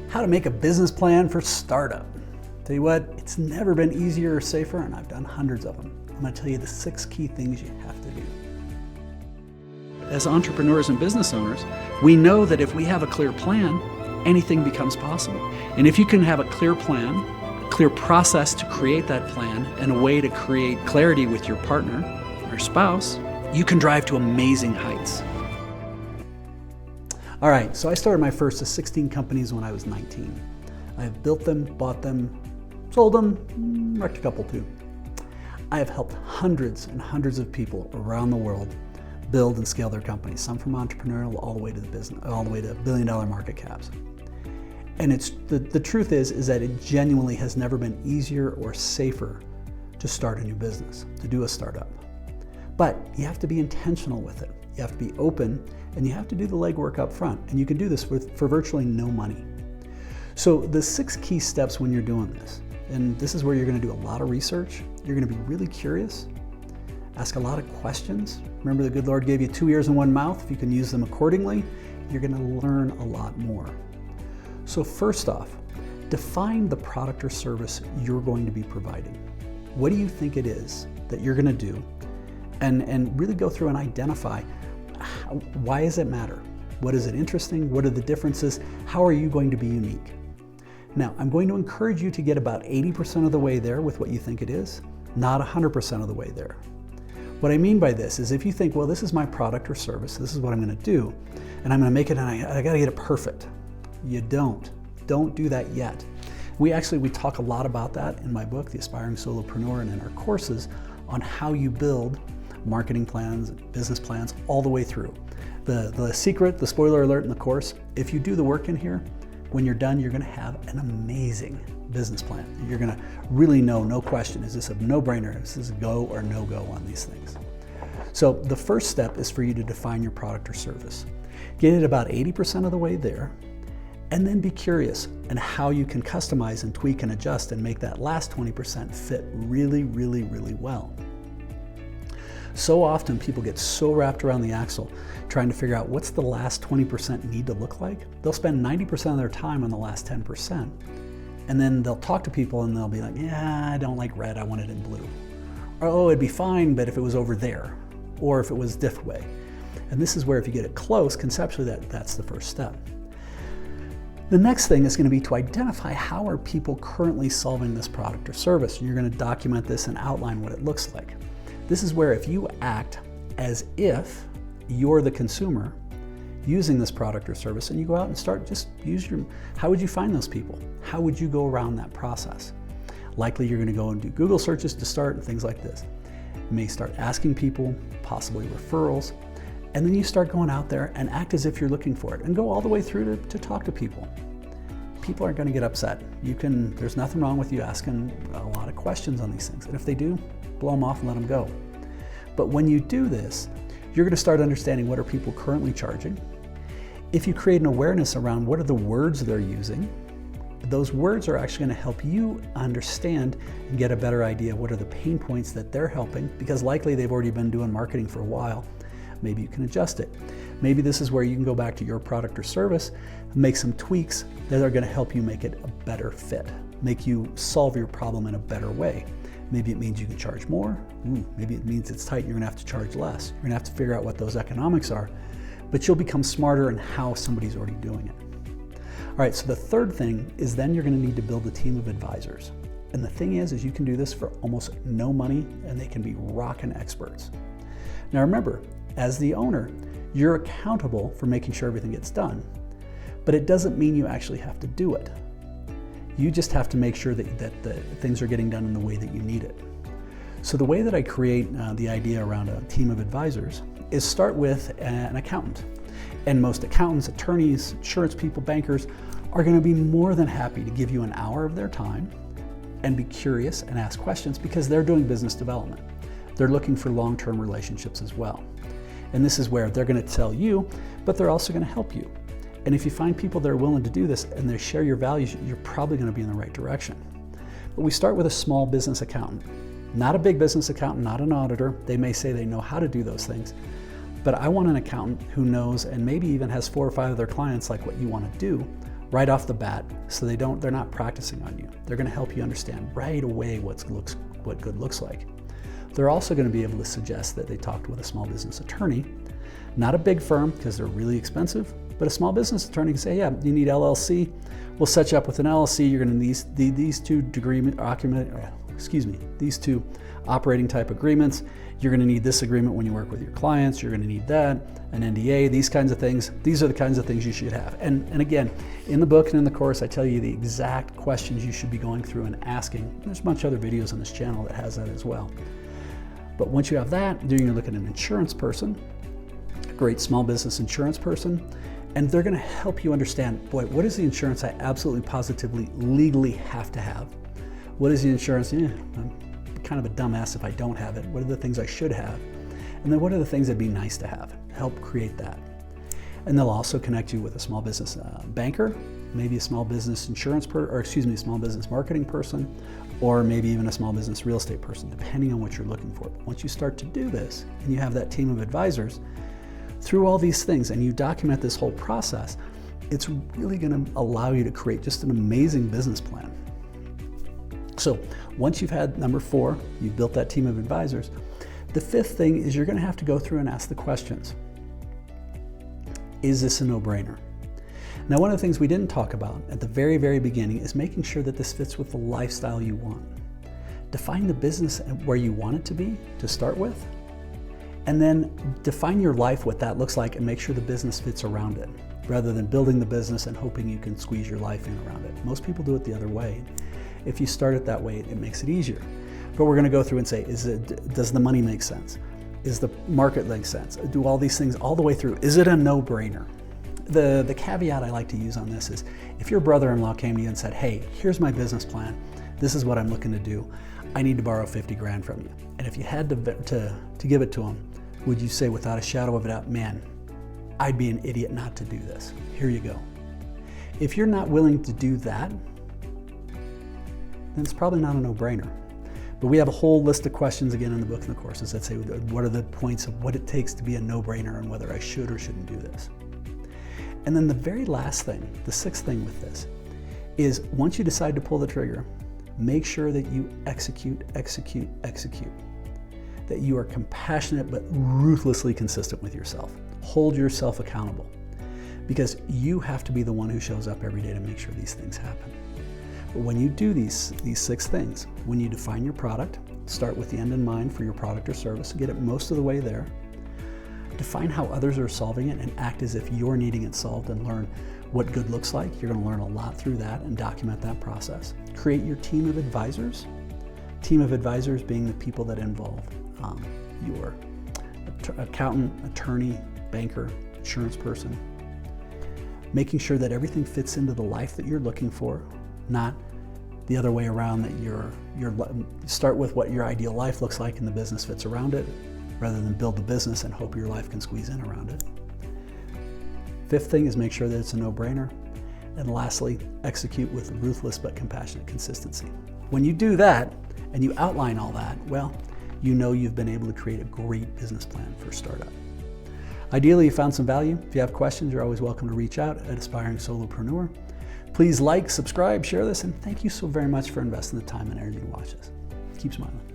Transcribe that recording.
How to make a business plan for startup. Tell you what, it's never been easier or safer, and I've done hundreds of them. I'm going to tell you the 6 key things you have to do. As entrepreneurs and business owners, we know that if we have a clear plan, anything becomes possible. And if you can have a clear plan, a clear process to create that plan, and a way to create clarity with your partner or spouse, you can drive to amazing heights. All right, so I started my first of 16 companies when I was 19. I have built them, bought them, sold them, wrecked a couple too. I have helped hundreds and hundreds of people around the world build and scale their companies, some from entrepreneurial all the way to the business, all the way to billion-dollar market caps. And it's the truth is that it genuinely has never been easier or safer to start a new business, to do a startup. But you have to be intentional with it. You have to be open, and you have to do the legwork up front. And you can do this for virtually no money. So the 6 key steps when you're doing this, and this is where you're going to do a lot of research. You're going to be really curious, ask a lot of questions. Remember, the good Lord gave you 2 ears and 1 mouth. If you can use them accordingly, you're going to learn a lot more. So first off, define the product or service you're going to be providing. What do you think it is that you're going to do? And really go through and identify, why does it matter? What is it interesting? What are the differences? How are you going to be unique? Now, I'm going to encourage you to get about 80% of the way there with what you think it is, not 100% of the way there. What I mean by this is if you think, well, this is my product or service, this is what I'm going to do, and I'm going to make it, and I got to get it perfect. You don't. Don't do that yet. We talk a lot about that in my book, The Aspiring Solopreneur, and in our courses on how you build marketing plans, business plans, all the way through. The secret, the spoiler alert in the course, if you do the work in here, when you're done, you're going to have an amazing business plan. You're going to really know, no question, is this a no-brainer? Is this a go or no-go on these things? So the first step is for you to define your product or service. Get it about 80% of the way there, and then be curious and how you can customize and tweak and adjust and make that last 20% fit really, really, really well. So often people get so wrapped around the axle trying to figure out what's the last 20% need to look like. They'll spend 90% of their time on the last 10%. And then they'll talk to people and they'll be like, yeah, I don't like red, I want it in blue. Or, oh, it'd be fine, but if it was over there, or if it was this way. And this is where if you get it close, conceptually, that's the first step. The next thing is going to be to identify how are people currently solving this product or service. You're going to document this and outline what it looks like. This is where if you act as if you're the consumer using this product or service, and you go out and start, how would you find those people? How would you go around that process? Likely you're going to go and do Google searches to start and things like this. You may start asking people, possibly referrals, and then you start going out there and act as if you're looking for it and go all the way through to talk to people. People aren't going to get upset. There's nothing wrong with you asking a lot of questions on these things. And if they do, blow them off and let them go. But when you do this, you're going to start understanding what are people currently charging. If you create an awareness around what are the words they're using, those words are actually going to help you understand and get a better idea of what are the pain points that they're helping, because likely they've already been doing marketing for a while. Maybe you can adjust it. Maybe this is where you can go back to your product or service, make some tweaks that are going to help you make it a better fit, make you solve your problem in a better way. Maybe it means you can charge more. Maybe it means it's tight and you're going to have to charge less. You're going to have to figure out what those economics are, but you'll become smarter in how somebody's already doing it. All right, so the third thing is then you're going to need to build a team of advisors. And the thing is you can do this for almost no money, and they can be rockin' experts. Now remember, as the owner, you're accountable for making sure everything gets done, but it doesn't mean you actually have to do it. You just have to make sure that the things are getting done in the way that you need it. So the way that I create the idea around a team of advisors is start with an accountant. And most accountants, attorneys, insurance people, bankers are going to be more than happy to give you an hour of their time and be curious and ask questions, because they're doing business development. They're looking for long-term relationships as well. And this is where they're going to tell you, but they're also going to help you. And if you find people that are willing to do this and they share your values, you're probably going to be in the right direction. But we start with a small business accountant, not a big business accountant, not an auditor. They may say they know how to do those things, but I want an accountant who knows and maybe even has 4 or 5 of their clients like what you want to do, right off the bat, so they're not practicing on you. They're going to help you understand right away what good looks like. They're also going to be able to suggest that they talked with a small business attorney, not a big firm because they're really expensive, but a small business attorney can say, yeah, you need LLC. We'll set you up with an LLC. You're going to need these two operating type agreements. You're going to need this agreement when you work with your clients. You're going to need that, an NDA, these kinds of things. These are the kinds of things you should have. And again, in the book and in the course, I tell you the exact questions you should be going through and asking. There's a bunch of other videos on this channel that has that as well. But once you have that, then you're looking at an insurance person, a great small business insurance person, and they're going to help you understand, boy, what is the insurance I absolutely positively legally have to have? What is the insurance? I'm kind of a dumbass if I don't have it. What are the things I should have? And then what are the things that'd be nice to have? Help create that. And they'll also connect you with a small business banker, maybe a small business small business marketing person, or maybe even a small business real estate person, depending on what you're looking for. But once you start to do this and you have that team of advisors, through all these things and you document this whole process, it's really going to allow you to create just an amazing business plan. So once you've had number 4, you've built that team of advisors, the 5th thing is you're going to have to go through and ask the questions. Is this a no-brainer? Now, one of the things we didn't talk about at the very, very beginning is making sure that this fits with the lifestyle you want. Define the business where you want it to be to start with, and then define your life, what that looks like, and make sure the business fits around it, rather than building the business and hoping you can squeeze your life in around it. Most people do it the other way. If you start it that way, it makes it easier. But we're going to go through and say, does the money make sense? Is the market make sense? Do all these things all the way through? Is it a no-brainer? The caveat I like to use on this is, if your brother-in-law came to you and said, hey, here's my business plan, this is what I'm looking to do, I need to borrow 50 grand from you. And if you had to give it to him, would you say without a shadow of a doubt, man, I'd be an idiot not to do this. Here you go. If you're not willing to do that, then it's probably not a no-brainer. But we have a whole list of questions again in the book and the courses that say what are the points of what it takes to be a no-brainer and whether I should or shouldn't do this. And then the very last thing, the 6th thing with this, is once you decide to pull the trigger, make sure that you execute. That you are compassionate but ruthlessly consistent with yourself. Hold yourself accountable, because you have to be the one who shows up every day to make sure these things happen. But when you do these 6 things, when you define your product, start with the end in mind for your product or service, get it most of the way there, define how others are solving it and act as if you're needing it solved and learn what good looks like. You're going to learn a lot through that and document that process. Create your team of advisors. Team of advisors being the people that involve your accountant, attorney, banker, insurance person. Making sure that everything fits into the life that you're looking for, not the other way around, that you start with what your ideal life looks like and the business fits around it, rather than build the business and hope your life can squeeze in around it. 5th thing is make sure that it's a no-brainer. And lastly, execute with ruthless but compassionate consistency. When you do that and you outline all that, well, you know you've been able to create a great business plan for a startup. Ideally, you found some value. If you have questions, you're always welcome to reach out at Aspiring Solopreneur. Please like, subscribe, share this, and thank you so very much for investing the time and energy to watch this. Keep smiling.